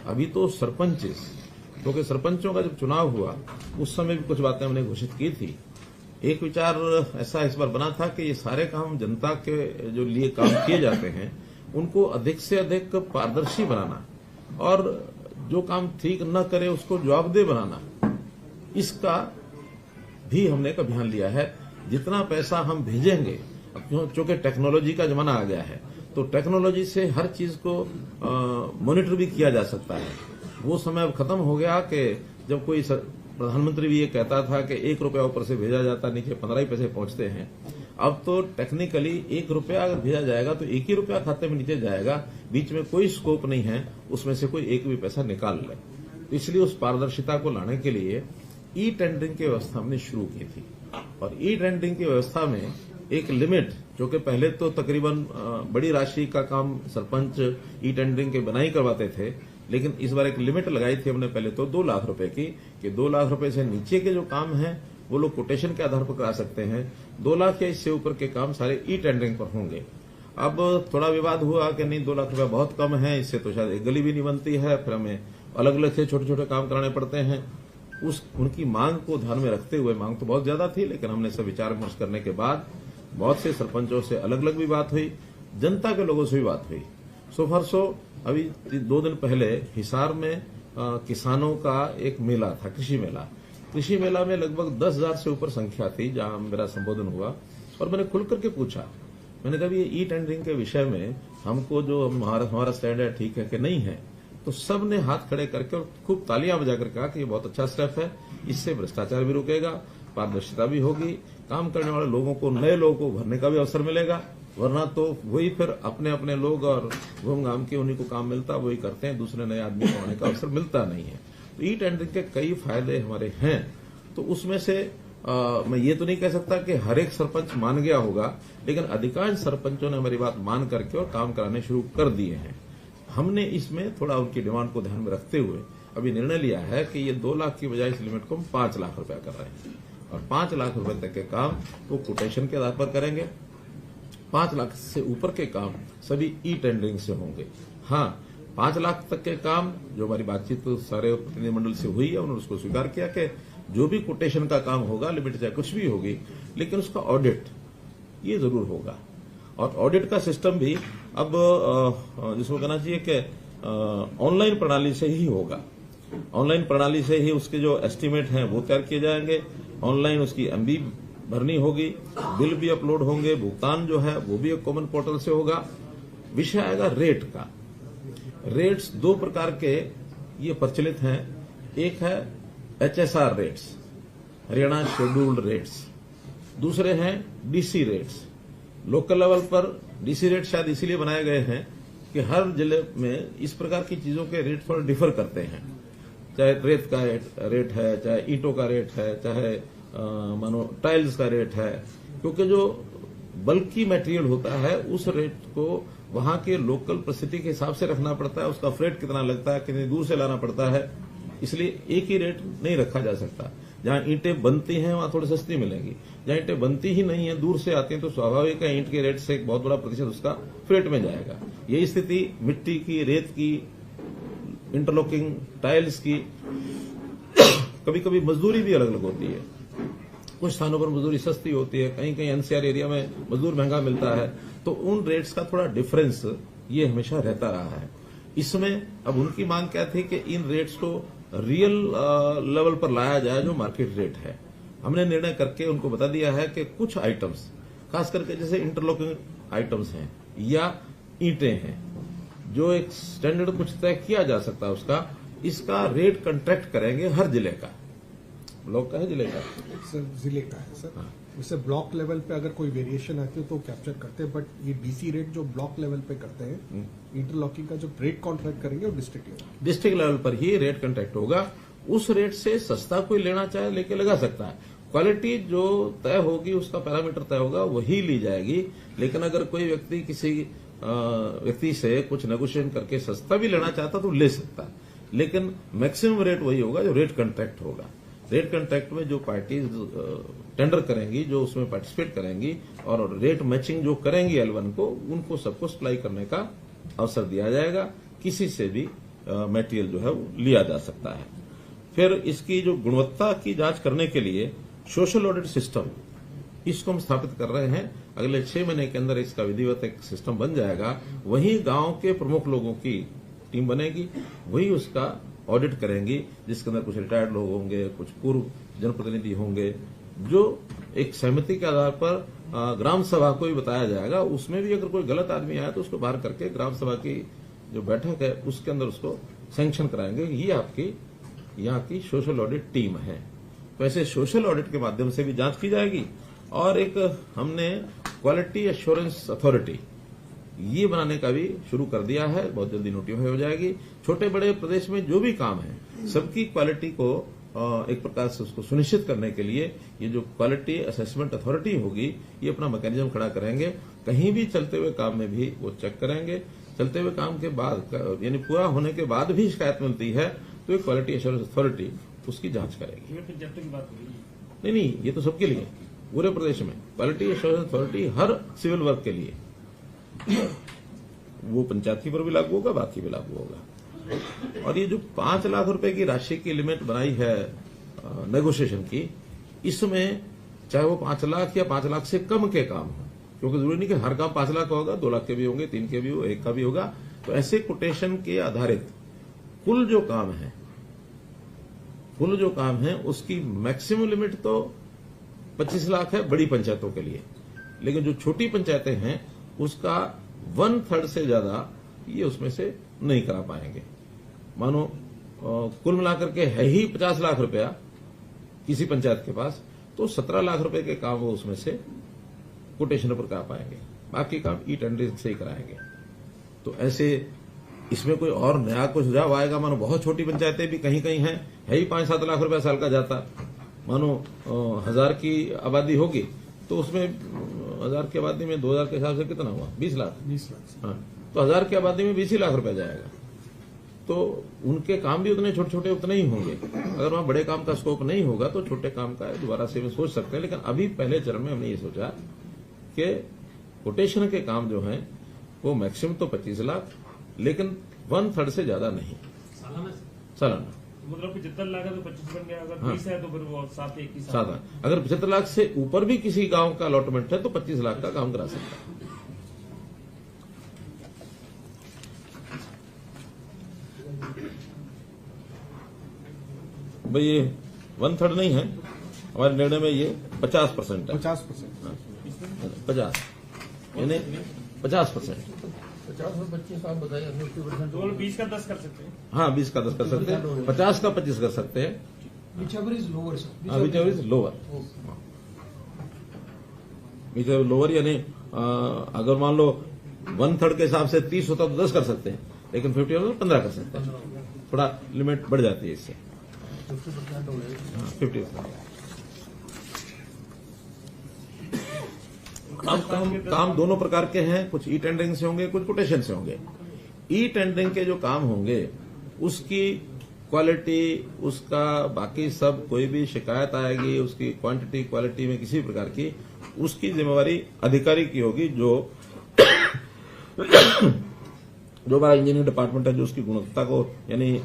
अभी तो सरपंच, क्योंकि सरपंचों का जब चुनाव हुआ उस समय भी कुछ बातें हमने घोषित की थी। एक विचार ऐसा इस बार बना था कि ये सारे काम जनता के जो लिए काम किए जाते हैं उनको अधिक से अधिक पारदर्शी बनाना और जो काम ठीक न करे उसको जवाबदेह बनाना, इसका भी हमने एक अभियान लिया है। जितना पैसा हम भेजेंगे, चूंकि टेक्नोलॉजी का जमाना आ गया है तो टेक्नोलॉजी से हर चीज को मॉनिटर भी किया जा सकता है। वो समय अब खत्म हो गया कि जब कोई प्रधानमंत्री भी ये कहता था कि 1 रुपया ऊपर से भेजा जाता, नीचे 15 ही पैसे पहुंचते हैं। अब तो टेक्निकली 1 रुपया अगर भेजा जाएगा तो 1 ही रुपया खाते में नीचे जाएगा, बीच में कोई स्कोप नहीं है उसमें से कोई एक भी पैसा निकाल ले। तो इसलिए उस पारदर्शिता को लाने के लिए ई टेंडरिंग की व्यवस्था हमने शुरू की थी। और ई टेंडरिंग की व्यवस्था में एक लिमिट, जो कि पहले तो तकरीबन बड़ी राशि का काम सरपंच ई टेंडरिंग के बनाई करवाते थे, लेकिन इस बार एक लिमिट लगाई थी हमने पहले तो 2 लाख रुपए की, कि 2 लाख रुपए से नीचे के जो काम हैं वो लोग कोटेशन के आधार पर करा सकते हैं। 2 लाख या इससे ऊपर के काम सारे ई टेंडरिंग पर होंगे। अब थोड़ा विवाद हुआ कि नहीं 2 लाख रुपया बहुत कम है, इससे तो शायद एक गली भी नहीं बनती है, फिर हमें अलग अलग से छोटे छोटे काम कराने पड़ते हैं। उनकी मांग को ध्यान में रखते हुए, मांग तो बहुत ज्यादा थी, लेकिन हमने सब विचार विमर्श करने के बाद बहुत से सरपंचों से अलग अलग भी बात हुई, जनता के लोगों से भी बात हुई। सो फॉर सो अभी 2 दिन पहले हिसार में किसानों का एक मेला था, कृषि मेला। कृषि मेला में लगभग 10,000 से ऊपर संख्या थी जहां मेरा संबोधन हुआ। और मैंने खुल करके पूछा, मैंने कहा ये ई टेंडरिंग के विषय में हमको जो हमारा स्टैंड है ठीक है कि नहीं है। तो सब ने हाथ खड़े करके और खूब तालियां बजाकर कहा कि ये बहुत अच्छा स्टेप है, इससे भ्रष्टाचार भी रुकेगा, पारदर्शिता भी होगी, काम करने वाले लोगों को, नए लोगों को भरने का भी अवसर मिलेगा। वरना तो वही फिर अपने अपने लोग और घूम घाम के उन्हीं को काम मिलता, वही करते हैं, दूसरे नए आदमी को आने का अवसर मिलता नहीं है। तो ई टेंडरिंग के कई फायदे हमारे हैं। तो उसमें से मैं ये तो नहीं कह सकता कि हर एक सरपंच मान गया होगा, लेकिन अधिकांश सरपंचों ने हमारी बात मान करके और काम कराने शुरू कर दिए हैं। हमने इसमें थोड़ा उनकी डिमांड को ध्यान में रखते हुए अभी निर्णय लिया है कि ये 2 लाख की बजाय इस लिमिट को हम 5 लाख रुपया कर रहे हैं और 5 लाख रुपए तक के काम वो कोटेशन के आधार पर करेंगे। 5 लाख से ऊपर के काम सभी ई टेंडरिंग से होंगे। हाँ, 5 लाख तक के काम जो हमारी बातचीत तो सारे प्रतिनिधिमंडल से हुई है, उन्होंने उसको स्वीकार किया कि जो भी कोटेशन का काम होगा, लिमिट चाहे कुछ भी होगी, लेकिन उसका ऑडिट ये जरूर होगा। और ऑडिट का सिस्टम भी अब जिसको कहना चाहिए कि ऑनलाइन प्रणाली से ही होगा। ऑनलाइन प्रणाली से ही उसके जो एस्टीमेट हैं वो तैयार किए जाएंगे, ऑनलाइन उसकी एमबी भरनी होगी, बिल भी अपलोड होंगे, भुगतान जो है वो भी एक कॉमन पोर्टल से होगा। विषय आएगा रेट का। रेट्स 2 प्रकार के ये प्रचलित हैं। एक है HSR rates, Haryana scheduled rates. दूसरे हैं डीसी रेट्स। लोकल लेवल पर डीसी रेट शायद इसीलिए बनाए गए हैं कि हर जिले में इस प्रकार की चीजों के रेट थोड़ा डिफर करते हैं। चाहे रेत का रेट है, चाहे ईंटों का रेट है, चाहे मानो टाइल्स का रेट है, क्योंकि जो बल्कि मटेरियल होता है उस रेट को वहां के लोकल परिस्थिति के हिसाब से रखना पड़ता है। उसका फ्रेट कितना लगता है, कितनी दूर से लाना पड़ता है, इसलिए एक ही रेट नहीं रखा जा सकता। जहां ईंटें बनती हैं वहां थोड़ी सस्ती मिलेंगी, जहां ईंटें बनती ही नहीं है, दूर से आती हैं, तो स्वाभाविक है ईंट के रेट से एक बहुत बड़ा प्रतिशत उसका फ्रेट में जाएगा। यही स्थिति मिट्टी की, रेत की, इंटरलॉकिंग टाइल्स की। कभी कभी मजदूरी भी अलग अलग होती है। कुछ स्थानों पर मजदूरी सस्ती होती है, कहीं कहीं एनसीआर एरिया में मजदूर महंगा मिलता है, तो उन रेट्स का थोड़ा डिफरेंस ये हमेशा रहता रहा है। इसमें अब उनकी मांग क्या थी कि इन रेट्स को रियल लेवल पर लाया जाए जो मार्केट रेट है। हमने निर्णय करके उनको बता दिया है कि कुछ आइटम्स, खास करके जैसे इंटरलॉकिंग आइटम्स हैं या ईंटें हैं, जो एक स्टैंडर्ड कुछ तय किया जा सकता है उसका, इसका रेट कॉन्ट्रैक्ट करेंगे हर जिले का। ब्लॉक का है, जिले का सर, जिले का है सर। हाँ। वैसे ब्लॉक लेवल पे अगर कोई वेरिएशन आती है तो कैप्चर करते हैं, बट ये डीसी रेट जो ब्लॉक लेवल पे करते हैं, इंटरलॉकिंग का जो रेट कॉन्ट्रैक्ट करेंगे वो डिस्ट्रिक्ट लेवल पर ही रेट कॉन्ट्रैक्ट होगा। उस रेट से सस्ता कोई लेना चाहे लेके लगा सकता है। क्वालिटी जो तय होगी, उसका पैरामीटर तय होगा, वही ली जाएगी। लेकिन अगर कोई व्यक्ति किसी व्यक्ति से कुछ नेगोशिएशन करके सस्ता भी लेना चाहता तो ले सकता है, लेकिन मैक्सिमम रेट वही होगा जो रेट कॉन्ट्रैक्ट होगा। रेट कॉन्ट्रैक्ट में जो पार्टीज टेंडर करेंगी, जो उसमें पार्टिसिपेट करेंगी और रेट मैचिंग जो करेंगी L1 को, उनको सबको सप्लाई करने का अवसर दिया जाएगा। किसी से भी मटेरियल जो है वो लिया जा सकता है। फिर इसकी जो गुणवत्ता की जांच करने के लिए सोशल ऑडिट सिस्टम, इसको हम स्थापित कर रहे हैं। अगले 6 महीने के अंदर इसका विधिवत एक सिस्टम बन जाएगा। वहीं गांव के प्रमुख लोगों की टीम बनेगी, वही उसका ऑडिट करेंगी, जिसके अंदर कुछ रिटायर्ड लोग होंगे, कुछ पूर्व जनप्रतिनिधि होंगे, जो एक सहमति के आधार पर ग्राम सभा को भी बताया जाएगा। उसमें भी अगर कोई गलत आदमी आया तो उसको बाहर करके ग्राम सभा की जो बैठक है उसके अंदर उसको सैंक्शन कराएंगे। ये आपकी यहाँ की सोशल ऑडिट टीम है। तो ऐसे सोशल ऑडिट के माध्यम से भी जांच की जाएगी। और एक हमने क्वालिटी एश्योरेंस अथॉरिटी ये बनाने का भी शुरू कर दिया है, बहुत जल्दी नोटिफाई हो जाएगी। छोटे बड़े प्रदेश में जो भी काम है सबकी क्वालिटी को एक प्रकार से उसको सुनिश्चित करने के लिए ये जो क्वालिटी असेसमेंट अथॉरिटी होगी ये अपना मैकेनिज्म खड़ा करेंगे। कहीं भी चलते हुए काम में भी वो चेक करेंगे। चलते हुए काम के बाद यानी पूरा होने के बाद भी शिकायत मिलती है तो ये क्वालिटी एश्योरेंस अथॉरिटी उसकी जांच करेगी। नहीं, ये तो सबके लिए, पूरे प्रदेश में क्वालिटी एश्योरेंस अथॉरिटी हर सिविल वर्क के लिए, वो पंचायती पर भी लागू होगा, बाकी भी लागू होगा। और ये जो 5 लाख रुपए की राशि की लिमिट बनाई है नेगोशिएशन की, इसमें चाहे वो 5 लाख या 5 लाख से कम के काम हो, क्योंकि जरूरी नहीं कि हर काम 5 लाख का होगा, 2 लाख के भी होंगे, 3 के भी हो, 1 का भी होगा। तो ऐसे कोटेशन के आधारित कुल जो काम है उसकी मैक्सिमम लिमिट तो 25 लाख है बड़ी पंचायतों के लिए, लेकिन जो छोटी पंचायतें हैं उसका 1/3 से ज्यादा ये उसमें से नहीं करा पाएंगे। मानो कुल मिलाकर के है ही 50 लाख रुपया किसी पंचायत के पास, तो 17 लाख रुपए के काम वो उसमें से कोटेशन पर करा पाएंगे, बाकी काम ई टेंडरिंग से ही कराएंगे। तो ऐसे इसमें कोई और नया कुछ सुझाव आएगा। मानो बहुत छोटी पंचायतें भी कहीं कहीं हैं, है ही 5-7 लाख रुपया साल का जाता। मानो 1000 की आबादी होगी तो उसमें 1000 की आबादी में 2000 के हिसाब से कितना हुआ, 20 लाख। हाँ, तो 1000 की आबादी में 20 ही लाख रुपया जाएगा। तो उनके काम भी उतने छोटे छोटे उतने ही होंगे। अगर वहां बड़े काम का स्कोप नहीं होगा तो छोटे काम का दोबारा से सोच सकते हैं। लेकिन अभी पहले चरण में हमने ये सोचा कि कोटेशन के काम जो है वो मैक्सिमम तो 25 लाख, लेकिन 1/3 से ज्यादा नहीं सालाना। मतलब 75 लाख है तो 25 बन गया, अगर 20 है तो फिर वो 7-1 सादा। अगर 75 लाख से ऊपर भी किसी गांव का अलॉटमेंट है तो 25 लाख का काम करा सकता है। भाई ये 1/3 नहीं है, हमारे निर्णय में ये 50% है। 50%। 50 यानी 50%। 50 और 25 आप बताइए, 50%। तो 20 का 10 कर सकते हैं। हाँ, 20 का 10 कर सकते हैं, 50 का 25 कर सकते हैं। Whichever is lower, sir. Whichever is lower. Whichever lower यानी अगर मान लो 1/3 के हिसाब से 30 होता तो 10 कर सकते हैं, लेकिन 50 होता तो 15 कर सकते हैं। थोड़ा लिमिट बढ़ जाती है इससे। 50% हो गया। हाँ, 50%। काम दोनों प्रकार के हैं, कुछ ई टेंडरिंग से होंगे, कुछ कोटेशन से होंगे। ई टेंडरिंग के जो काम होंगे उसकी क्वालिटी, उसका बाकी सब कोई भी शिकायत आएगी, उसकी क्वांटिटी क्वालिटी में किसी प्रकार की, उसकी जिम्मेवारी अधिकारी की होगी। जो हमारा इंजीनियरिंग डिपार्टमेंट है जो उसकी गुणवत्ता को यानी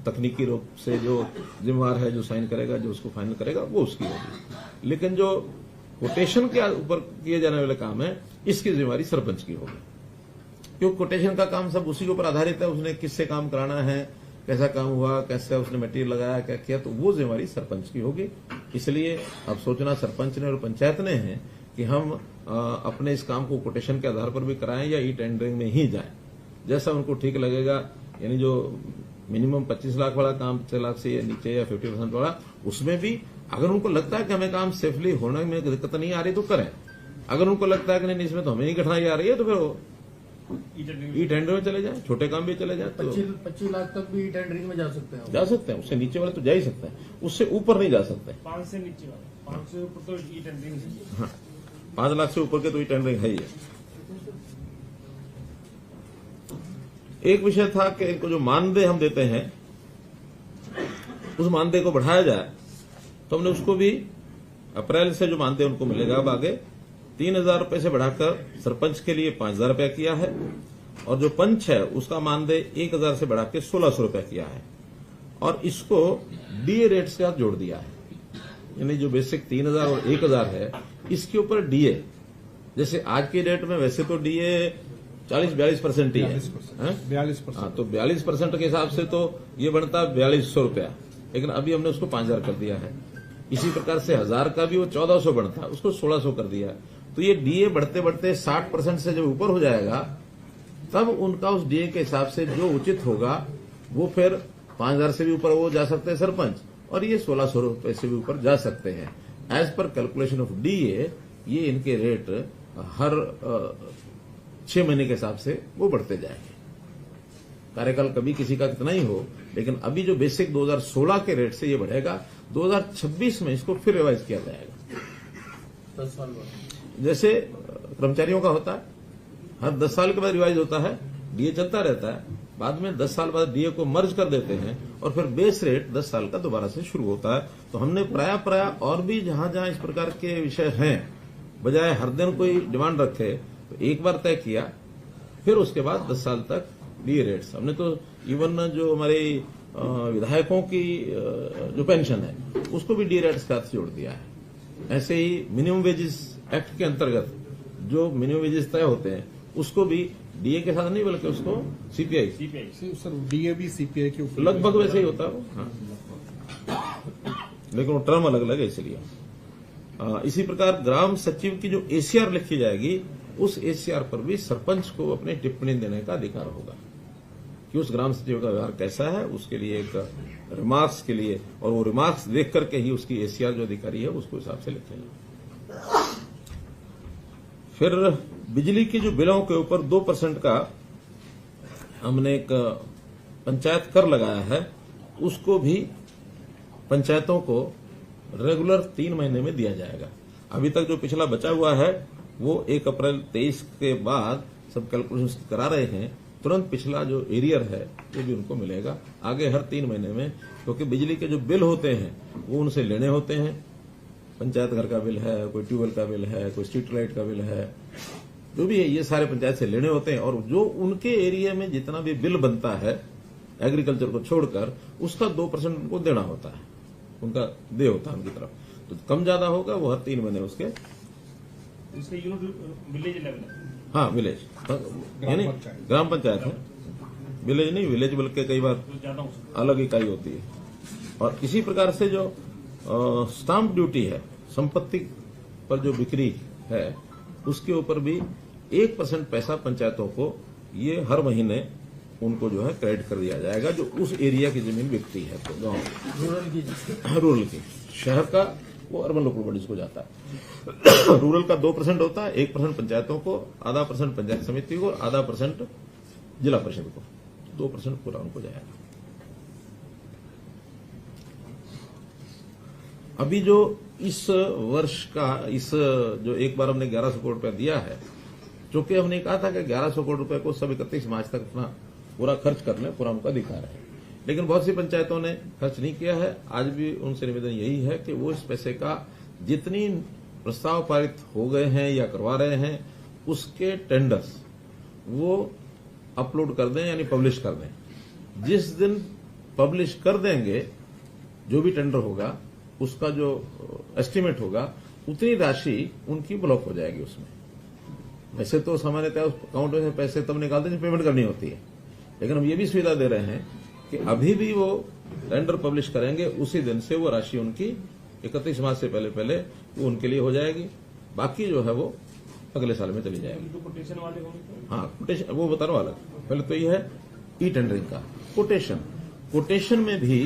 तकनीकी रूप से जो जिम्मेवार है, जो साइन करेगा, जो उसको फाइनल करेगा, वो उसकी होगी। लेकिन जो कोटेशन के ऊपर किए जाने वाले काम है इसकी जिम्मेवारी सरपंच की होगी, क्योंकि कोटेशन का काम सब उसी के ऊपर आधारित है। उसने किससे काम कराना है, कैसा काम हुआ, कैसे उसने मटेरियल लगाया, क्या किया, तो वो जिम्मेवारी सरपंच की होगी। इसलिए अब सोचना सरपंच ने और पंचायत ने है कि हम अपने इस काम को कोटेशन के आधार पर भी कराएं या ई टेंडरिंग में ही जाएं, जैसा उनको ठीक लगेगा। यानी जो मिनिमम 25 लाख वाला काम 5 लाख से नीचे या 50% वाला, उसमें भी अगर उनको लगता है कि हमें काम सेफली होने में दिक्कत नहीं आ रही तो करें। अगर उनको लगता है कि नहीं इसमें तो हमें ही कठिनाई आ रही है तो फिर ई टेंडर में चले जाए, छोटे काम भी चले जाए। तो 25 लाख तक भी टेंडरिंग में जा सकते हैं। जा सकते हैं, उससे नीचे वाले तो जा ही सकते हैं, उससे ऊपर नहीं जा सकते। 5 से नीचे वाला, 5 से ऊपर तो ई टेंडरिंग है। हाँ, 5 लाख से ऊपर के तो ई टेंडरिंग है ही है। एक विषय था कि इनको जो मानदेय हम देते हैं उस मानदेय को बढ़ाया जाए, तो हमने उसको भी अप्रैल से जो मानदेय उनको मिलेगा अब आगे 3000 रुपए से बढ़ाकर सरपंच के लिए 5000 रुपया किया है और जो पंच है उसका मानदेय 1000 से बढ़ा के 1600 रुपए किया है और इसको डीए रेट के साथ जोड़ दिया है। यानी जो बेसिक 3000 और 1000 है इसके ऊपर डीए, जैसे आज की डेट में वैसे तो डीए 40-42% ही है, 42%। हाँ, तो 42% के हिसाब से तो ये बनता है 4200 रुपया, लेकिन अभी हमने उसको 5000 कर दिया है। इसी प्रकार से 1000 का भी वो 1400 बनता है, उसको 1600 कर दिया है। तो ये डीए बढ़ते बढ़ते 60% से जब ऊपर हो जाएगा तब उनका उस डीए के हिसाब से जो उचित होगा वो फिर 5000 से भी ऊपर वो जा सकते हैं सरपंच, और ये 1600 रुपए से भी ऊपर जा सकते हैं। As per calculation of DA ये इनके रेट हर 6 महीने के हिसाब से वो बढ़ते जाएंगे। कार्यकाल कभी किसी का कितना ही हो, लेकिन अभी जो बेसिक 2016 के रेट से ये बढ़ेगा। 2026 में इसको फिर रिवाइज किया जाएगा। 10 साल बाद जैसे कर्मचारियों का होता है, हर 10 साल के बाद रिवाइज होता है, डीए चलता रहता है, बाद में 10 साल बाद डीए को मर्ज कर देते हैं और फिर बेस रेट 10 साल का दोबारा से शुरू होता है। तो हमने प्राय और भी जहां जहां इस प्रकार के विषय हैं, बजाय हर दिन कोई डिमांड रखे तो एक बार तय किया, फिर उसके बाद 10 साल तक डीए रेट्स। हमने तो इवन जो हमारे विधायकों की जो पेंशन है उसको भी डीए रेट्स के साथ जोड़ दिया है। ऐसे ही मिनिमम वेजेस एक्ट के अंतर्गत जो मिनिमम वेजेस तय होते हैं उसको भी डीए के साथ नहीं बल्कि उसको सीपीआई सर डीए भी सीपीआई के ऊपर लगभग वैसे ही होता है वो, हाँ। लेकिन वो टर्म अलग अलग है इसलिए। इसी प्रकार ग्राम सचिव की जो एसीआर लिखी जाएगी उस एसीआर पर भी सरपंच को अपनी टिप्पणी देने का अधिकार होगा कि उस ग्राम सचिव का व्यवहार कैसा है, उसके लिए एक रिमार्क्स के लिए, और वो रिमार्क्स देख करके ही उसकी एसीआर जो अधिकारी है उसको हिसाब से लिखेगा। फिर बिजली की जो बिलों के ऊपर 2% का हमने एक पंचायत कर लगाया है, उसको भी पंचायतों को रेगुलर 3 महीने में दिया जाएगा। अभी तक जो पिछला बचा हुआ है वो 1 अप्रैल 23 के बाद सब कैलकुलेशन करा रहे हैं, तुरंत पिछला जो एरियर है वो भी उनको मिलेगा आगे हर 3 महीने में, क्योंकि बिजली के जो बिल होते हैं वो उनसे लेने होते हैं। पंचायत घर का बिल है, कोई ट्यूबवेल का बिल है, कोई स्ट्रीट लाइट का बिल है, जो भी है ये सारे पंचायत से लेने होते हैं, और जो उनके एरिया में जितना भी बिल बनता है एग्रीकल्चर को छोड़कर उसका 2% उनको देना होता है, उनका दे होता है उनकी तरफ। तो कम ज्यादा होगा वो हर 3 महीने उसके इसके यूनिट विलेज लेवल है। हाँ विलेज यानी ग्राम पंचायत है, विलेज नहीं, विलेज बल्कि कई बार तो ज्यादा हो सकता अलग इकाई होती है। और इसी प्रकार से जो स्टाम्प ड्यूटी है, संपत्ति पर जो बिक्री है उसके ऊपर भी 1% पैसा पंचायतों को ये हर महीने उनको जो है क्रेडिट कर दिया जाएगा, जो उस एरिया की जमीन बिकती है। तो गांव रूरल की, शहर का वो अर्बन लोकल बॉडीज को जाता है। रूरल का 2% होता है, 1% पंचायतों को, आधा % पंचायत समिति को, आधा % जिला परिषद को, 2% पूरा उनको जाएगा। अभी जो इस वर्ष का इस जो एक बार हमने 1100 करोड़ रुपया दिया है, चूंकि हमने कहा था कि 1100 करोड़ रुपए को सब 31 मार्च तक अपना पूरा खर्च कर लें, पूरा उनका अधिकार है, लेकिन बहुत सी पंचायतों ने खर्च नहीं किया है। आज भी उनसे निवेदन यही है कि वो इस पैसे का जितनी प्रस्ताव पारित हो गए हैं या करवा रहे हैं उसके टेंडर्स वो अपलोड कर दें, यानी पब्लिश कर दें। जिस दिन पब्लिश कर देंगे जो भी टेंडर होगा उसका जो एस्टीमेट होगा उतनी राशि उनकी ब्लॉक हो जाएगी उसमें। वैसे तो सामान्यतः उस अकाउंट में पैसे तब निकालते हैं जब पेमेंट करनी होती है, लेकिन हम ये भी सुविधा दे रहे हैं कि अभी भी वो टेंडर पब्लिश करेंगे उसी दिन से वो राशि उनकी 31 मार्च से पहले वो उनके लिए हो जाएगी, बाकी जो है वो अगले साल में चली जाएगी। तो कोटेशन वाले होंगे, हाँ कोटेशन वो बता रहा हूं अलग। पहले तो ये है ई टेंडरिंग का कोटेशन में भी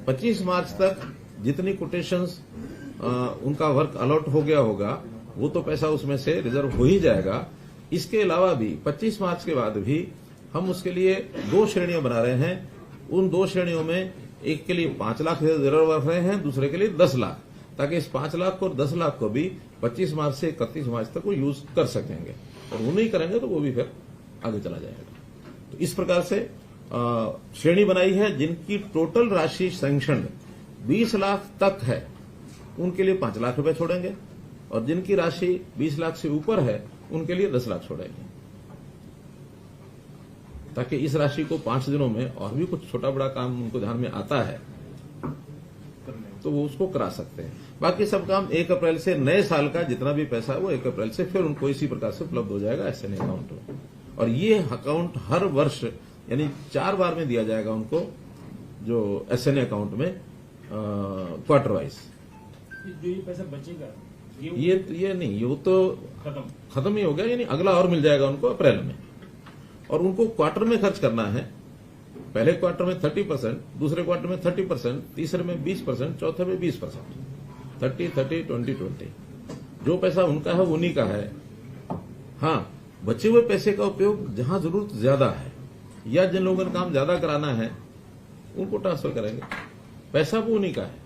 25 मार्च तक जितनी कोटेशंस उनका वर्क अलॉट हो गया होगा वो तो पैसा उसमें से रिजर्व हो ही जाएगा। इसके अलावा भी 25 मार्च के बाद भी हम उसके लिए 2 श्रेणियां बना रहे हैं। उन 2 श्रेणियों में एक के लिए 5 लाख रिजर्व रख रहे हैं, दूसरे के लिए 10 लाख, ताकि इस 5 लाख और 10 लाख को भी 25 मार्च से 31 मार्च तक वो यूज कर सकेंगे, और वो नहीं करेंगे तो वो भी फिर आगे चला जाएगा। तो इस प्रकार से श्रेणी बनाई है। जिनकी टोटल राशि सैंक्शन 20 लाख तक है उनके लिए 5 लाख रुपए छोड़ेंगे, और जिनकी राशि 20 लाख से ऊपर है उनके लिए 10 लाख छोड़ेंगे। ताकि इस राशि को 5 दिनों में और भी कुछ छोटा बड़ा काम उनको ध्यान में आता है तो वो उसको करा सकते हैं। बाकी सब काम 1 अप्रैल से नए साल का जितना भी पैसा है वो 1 अप्रैल से फिर उनको इसी प्रकार से उपलब्ध हो जाएगा एसएनए अकाउंट में। और ये अकाउंट हर वर्ष यानी 4 बार में दिया जाएगा उनको जो एसएनए अकाउंट में क्वार्टर वाइज। जो ये पैसा बचेगा ये नहीं, ये तो खत्म ही हो गया, यानी अगला और मिल जाएगा उनको अप्रैल में। और उनको क्वार्टर में खर्च करना है, पहले क्वार्टर में 30%, दूसरे क्वार्टर में 30%, तीसरे में 20%, चौथे में 20%, 30-30-20-20। जो पैसा उनका है उन्हीं का है। हाँ, बचे हुए पैसे का उपयोग जहां जरूरत ज्यादा है या जिन लोगों ने काम ज्यादा कराना है उनको ट्रांसफर करेंगे, पैसा वो उन्हीं का है।